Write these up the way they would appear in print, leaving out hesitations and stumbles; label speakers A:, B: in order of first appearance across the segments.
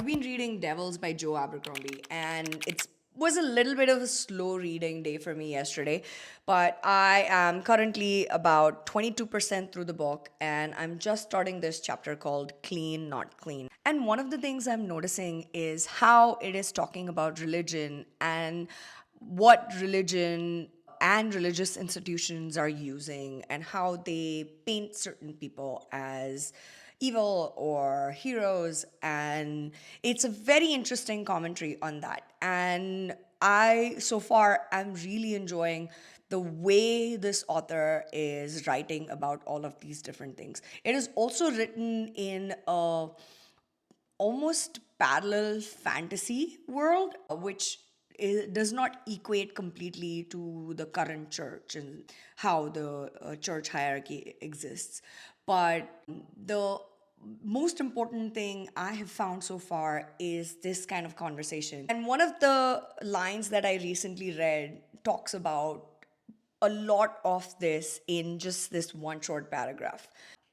A: been reading Devils by Joe Abercrombie, and it was a little bit of a slow reading day for me yesterday, but I am currently about 22% through the book, and I'm just starting this chapter called Clean, Not Clean. And one of the things I'm noticing is how it is talking about religion and what religion and religious institutions are using and how they paint certain people as evil or heroes. And it's a very interesting commentary on that. And I, so far, am really enjoying the way this author is writing about all of these different things. It is also written in a almost parallel fantasy world, which does not equate completely to the current church and how the church hierarchy exists. But the most important thing I have found so far is this kind of conversation. And one of the lines that I recently read talks about a lot of this in just this one short paragraph.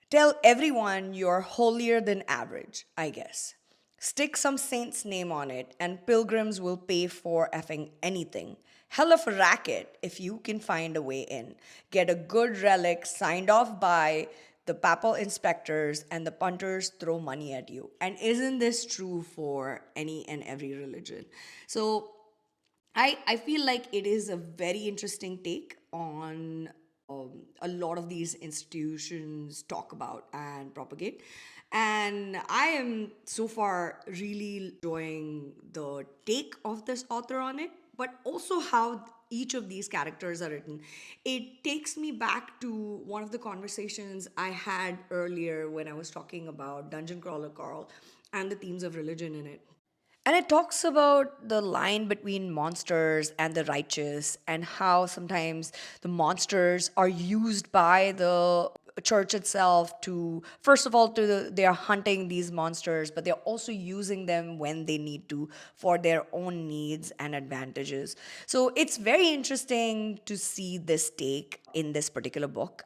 A: Tell everyone you're holier than average, I guess. Stick some saint's name on it, and pilgrims will pay for effing anything. Hell of a racket if you can find a way in. Get a good relic signed off by the papal inspectors, and the punters throw money at you. And isn't this true for any and every religion? So I feel like it is a very interesting take on a lot of these institutions talk about and propagate. And I am so far really enjoying the take of this author on it, but also how each of these characters are written. It takes me back to one of the conversations I had earlier when I was talking about Dungeon Crawler Carl and the themes of religion in it. And it talks about the line between monsters and the righteous, and how sometimes the monsters are used by the church itself to, first of all, they are hunting these monsters, but they're also using them when they need to for their own needs and advantages. So it's very interesting to see this take in this particular book.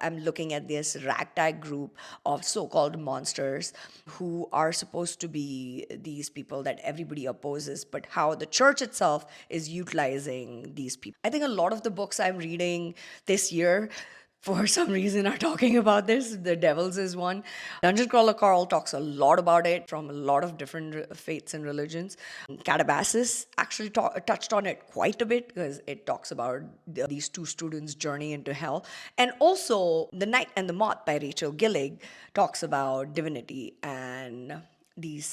A: I'm looking at this ragtag group of so called monsters who are supposed to be these people that everybody opposes, but how the church itself is utilizing these people. I think a lot of the books I'm reading this year, for some reason, are talking about this. The Devils is one. Dungeon Crawler Carl talks a lot about it from a lot of different faiths and religions. Catabasis actually touched on it quite a bit because it talks about these two students' journey into hell. And also, The Knight and the Moth by Rachel Gillig talks about divinity and these